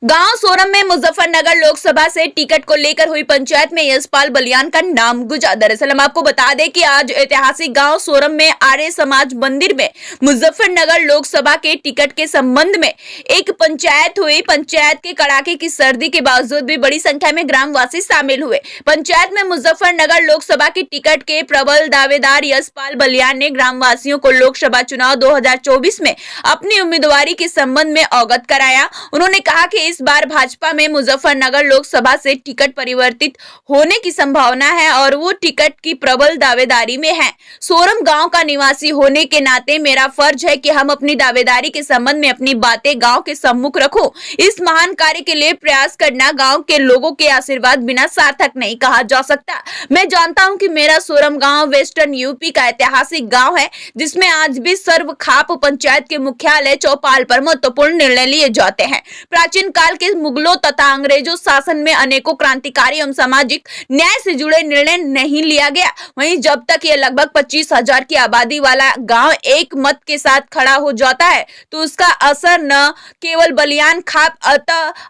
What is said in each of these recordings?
गांव सोरम में मुजफ्फरनगर लोकसभा से टिकट को लेकर हुई पंचायत में यशपाल बलियान का नाम गुंजा। दरअसल हम आपको बता दें कि आज ऐतिहासिक गांव सोरम में आर्य समाज मंदिर में मुजफ्फरनगर लोकसभा के टिकट के संबंध में एक पंचायत हुई। पंचायत के कड़ाके की सर्दी के बावजूद भी बड़ी संख्या में ग्रामवासी शामिल हुए। पंचायत में मुजफ्फरनगर लोकसभा की टिकट के प्रबल दावेदार यशपाल बलियान ने ग्रामवासियों को लोकसभा चुनाव 2024 में अपनी उम्मीदवारी के संबंध में अवगत कराया। उन्होंने कहा कि इस बार भाजपा में मुजफ्फरनगर लोकसभा से टिकट परिवर्तित होने की संभावना है और वो टिकट की प्रबल दावेदारी में है। सोरम गांव का निवासी होने के नाते मेरा फर्ज है कि हम अपनी दावेदारी के संबंध में अपनी बातें गांव के सम्मुख रखूं। इस महान कार्य के लिए प्रयास करना गांव के लोगों के आशीर्वाद बिना सार्थक नहीं कहा जा सकता। मैं जानता हूं कि मेरा सोरम गांव वेस्टर्न यूपी का ऐतिहासिक गांव है, जिसमें आज भी सर्व खाप पंचायत के मुख्यालय चौपाल पर महत्वपूर्ण निर्णय लिए जाते हैं। प्राचीन काल के मुगलों तथा अंग्रेजों शासन में अनेकों क्रांतिकारी एवं सामाजिक न्याय से जुड़े निर्णय नहीं लिया गया। वहीं जब तक ये लगभग 25,000 की आबादी वाला गांव एक मत के साथ खड़ा हो जाता है तो उसका असर न केवल बलियान खाप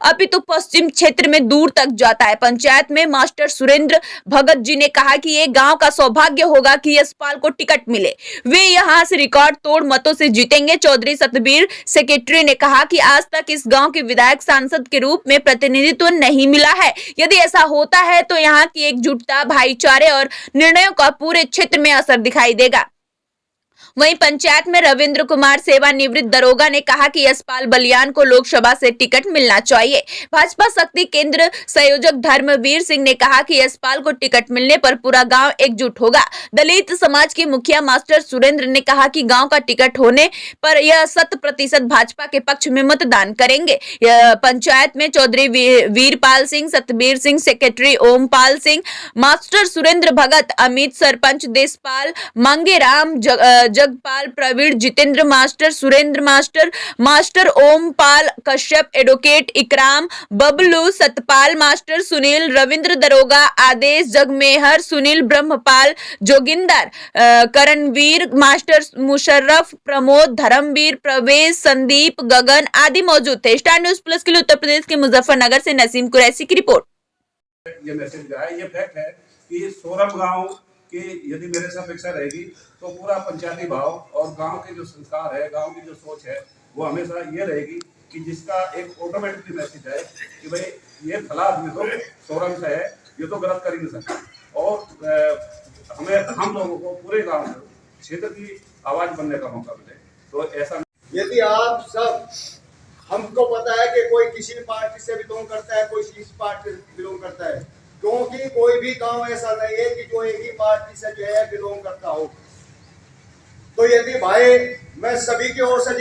अपितु पश्चिम क्षेत्र में दूर तक जाता है। पंचायत में मास्टर सुरेंद्र भगत जी ने कहा कि ये गांव का सौभाग्य होगा कि यशपाल को टिकट मिले, वे यहाँ से रिकॉर्ड तोड़ मतों से जीतेंगे। चौधरी सतबीर सेक्रेटरी ने कहा कि आज तक इस गांव के विधायक सांसद के रूप में प्रतिनिधित्व नहीं मिला है। यदि ऐसा होता है तो यहाँ की एकजुटता, भाईचारे और निर्णयों का पूरे क्षेत्र में असर दिखाई देगा। वहीं पंचायत में रविंद्र कुमार सेवानिवृत्त दरोगा ने कहा कि यशपाल बलियान को लोकसभा से टिकट मिलना चाहिए। भाजपा शक्ति केंद्र संयोजक धर्मवीर सिंह ने कहा कि यशपाल को टिकट मिलने पर पूरा गांव एकजुट होगा। दलित समाज के मुखिया मास्टर सुरेंद्र ने कहा कि गांव का टिकट होने पर यह 100% भाजपा के पक्ष में मतदान करेंगे। पंचायत में Chaudhary Veerpal Singh, Satbir Singh, secretary Ompal Singh, master Surendra Bhagat, Amit, sarpanch Deshpal, Mangeram, Jagpal, Praveen, Jitendra, master Surendra, master Ompal Kashyap, advocate Ikram, Bablu, Satpal, master Sunil, Ravindra दरोगा, आदेश, जगमेहर, सुनील, ब्रह्मपाल, जोगिंदर, करणवीर, मास्टर मुशर्रफ, प्रमोद, धर्मवीर, प्रवेश, संदीप, गगन आदि मौजूद थे। स्टार न्यूज़ प्लस के लिए उत्तर प्रदेश के मुजफ्फरनगर से नसीम कुरैशी की रिपोर्ट। ये मैसेज आया, ये फैक्ट है कि सोरम गांव कि यदि मेरे से अपेक्षा रहेगी तो पूरा पंचायती भाव और गांव के जो संस्कार है, गांव की जो सोच है, वो हमेशा ये रहेगी कि जिसका एक ऑटोमेटिकली मैसेज है कि भाई ये फला आदमी तो सोरम से है, ये तो गलत कर ही नहीं सकता। और हम लोगों को पूरे गांव क्षेत्र की आवाज बनने का मौका मिले तो ऐसा। यदि आप सब, हमको पता है कि कोई किसी पार्टी से बिलोंग करता है, कोई इस पार्टी से बिलोंग करता है, क्योंकि कोई भी गांव ऐसा नहीं है कि जो एक ही पार्टी से जो है बिलोंग करता हो। तो यदि भाई मैं सभी की ओर से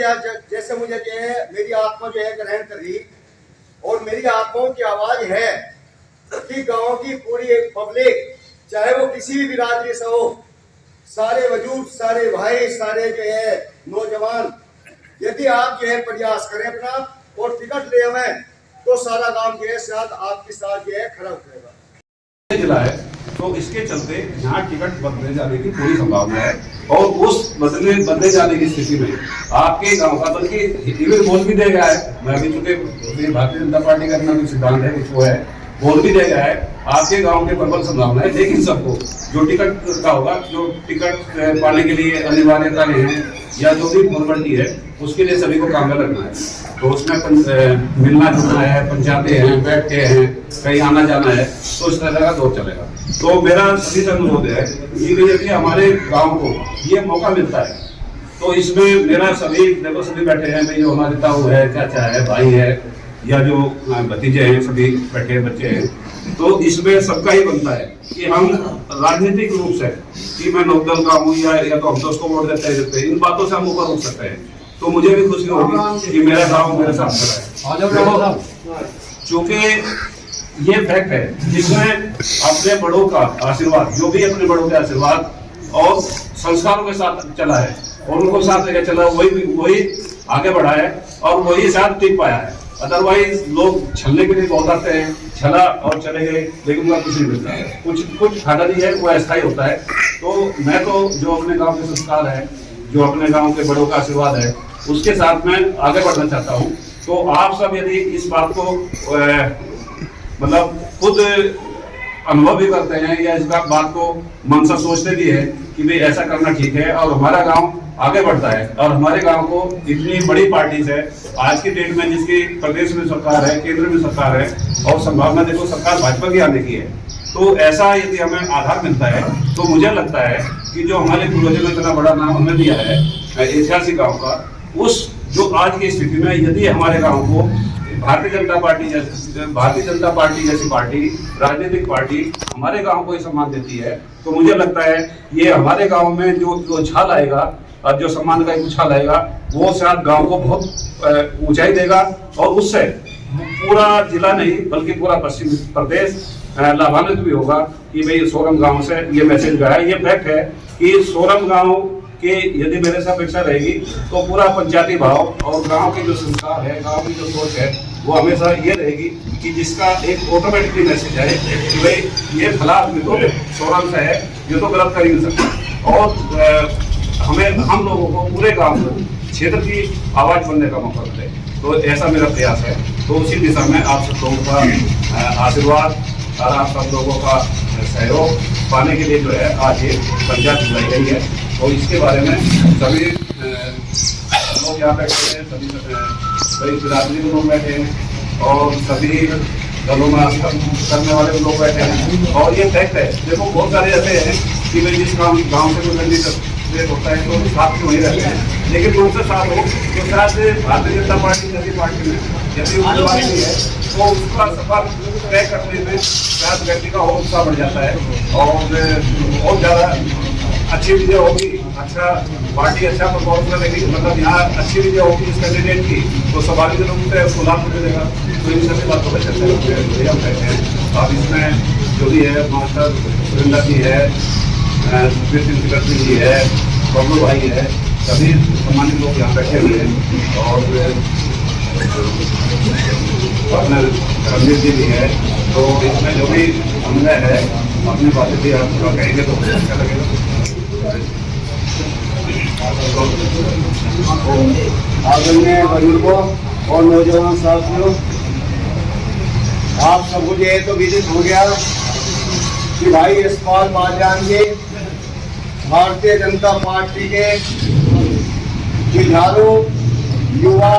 जैसे मुझे जो है मेरी आत्मा जो है ग्रहण कर रही और मेरी आत्माओं की आवाज है कि गांव की पूरी पब्लिक, चाहे वो किसी भी बिरादरी से हो, सारे वजूद, सारे भाई, सारे जो है नौजवान, यदि आप जो है प्रयास करें अपना और टिकट ले हमें तो सारा गांव के साथ आपके साथ जो है खड़ा उतरेगा। जिला है तो इसके चलते यहाँ टिकट बदले जाने की पूरी संभावना है और उस बदले जाने की स्थिति में आपके गांव का, बल्कि इवन बोल भी दे गया है, मैं भी चूंकि भारतीय जनता पार्टी का अपना भी सिद्धांत है कुछ वो है, बोल भी दे गया है आपके गांव के प्रबल संभावना है। लेकिन सबको जो टिकट का होगा, जो टिकट पाने के लिए अनिवार्यता है या जो भी फॉर्मेलिटी है, उसके लिए सभी को काम में रखना है। तो उसमें मिलना जुलना है, पंचायतें हैं, बैठके हैं, कहीं आना जाना है, तो इस तरह का दौर चलेगा। तो मेरा सभी से अनुरोध है कि यदि हमारे गांव को ये मौका मिलता है तो इसमें मेरा सभी, देखो सभी बैठे हैं, भाई जो हमारे ताऊ है, चाचा है, भाई है या जो भतीजे हैं, सभी बैठे बच्चे हैं, तो इसमें सबका ही बनता है कि हम राजनीतिक रूप से कि मैं नौदल का हूँ या तो हम तो उसको वोट देते हैं, इन बातों से हम ऊपर उठ सकते हैं। तो मुझे भी खुशी होगी कि मेरा गांव मेरे साथ खड़ा है। चूंकि ये फैक्ट है जिसमें अपने बड़ों का आशीर्वाद, जो भी अपने बड़ों के आशीर्वाद और संस्कारों के साथ चला है और उनको साथ लेकर चला, वही आगे बढ़ा है और वही साथ टिक पाया है। अदरवाइज लोग छलने के लिए बहुत आते हैं, छला और चले गए, लेकिन उनका कुछ नहीं मिलता है। कुछ फायदा नहीं है, वो अस्थायी होता है। तो मैं तो जो अपने गांव के संस्कार है, जो अपने गांव के बड़ों का आशीर्वाद है, उसके साथ मैं आगे बढ़ना चाहता हूँ तो आप सब यदि इस बात को मतलब खुद अनुभव भी करते हैं या इस बात को मन से सोचते भी है कि भाई ऐसा करना ठीक है और हमारा गांव आगे बढ़ता है, और हमारे गांव को इतनी बड़ी पार्टी है आज की डेट में, जिसकी प्रदेश में सरकार है, केंद्र में सरकार है, और संभावना देखो सरकार भाजपा की आने की है, तो ऐसा यदि हमें आधार मिलता है तो मुझे लगता है कि जो हमारे पूर्वजों ने इतना बड़ा नाम हमें दिया है ऐतिहासिक गाँव का, उस जो आज की स्थिति में यदि हमारे गाँव को भारतीय जनता पार्टी जैसी पार्टी, राजनीतिक पार्टी हमारे गांव को ये सम्मान देती है, तो मुझे लगता है ये हमारे गांव में जो छाल आएगा और जो सम्मान का एक उछाल आएगा, वो शायद गांव को बहुत ऊंचाई देगा, और उससे पूरा जिला नहीं बल्कि पूरा पश्चिम प्रदेश लाभान्वित भी होगा कि भाई सोरम गांव से ये मैसेज गया है। ये फैक्ट है कि सोरम गांव कि यदि मेरे से अपेक्षा रहेगी तो पूरा पंचायती भाव और गांव के जो संस्कार है, गांव की जो सोच है, वो हमेशा ये रहेगी कि जिसका एक ऑटोमेटिकली मैसेज है कि भाई ये भला आदमी तो सोरम से है, ये तो गलत कर ही नहीं सकता, और हम लोगों को पूरे गांव क्षेत्र की आवाज बनने का मौका मिले, तो ऐसा मेरा प्रयास है। तो उसी दिशा में आप सब लोगों का आशीर्वाद और आप सब लोगों का सहयोग पाने के लिए जो है आज ये पंचायत बुलाई गई है, और इसके बारे में सभी लोग यहाँ बैठे हैं, सभी बिरादरी के लोग बैठे हैं, और सभी दलों में करने वाले लोग बैठे हैं, और ये फैक्ट है। देखो बहुत सारे ऐसे हैं कि भाई जिस गाँव से कोई कैंडिडेट होता है तो साथ में वहीं रहते हैं, लेकिन उनसे साथ हो तो शायद भारतीय जनता पार्टी जैसी पार्टी में यदि उम्मीदवार नहीं है तो उसका सफर तय करने में शायद व्यक्ति का और उत्साह बढ़ जाता है, और बहुत ज़्यादा अच्छी विजय होगी, अच्छा पार्टी अच्छा परफॉर्म करेगी, मतलब यहाँ अच्छी विजय होगी इस कैंडिडेट की, तो स्वाभाविक रूप से उसको लाभ मिलेगा। तो इन सभी बातों पर चर्चा करते हैं। अब इसमें जो भी है मास्टर सुरेंद्र जी है, सुखबीर सिंह जी है, बबलू भाई है, सभी सम्मानित लोग यहाँ बैठे हुए हैं, और अपने रणवीर जी भी है। तो इसमें जो भी अनुभव है अपनी बातें भी आप थोड़ा कहेंगे तो अच्छा लगेगा। आदरणीय बुजुर्गों और नौजवान साथियों, आप सब मुझे ये तो विदित हो गया कि भाई यशपाल बालियान जी भारतीय जनता पार्टी के जुझारू युवा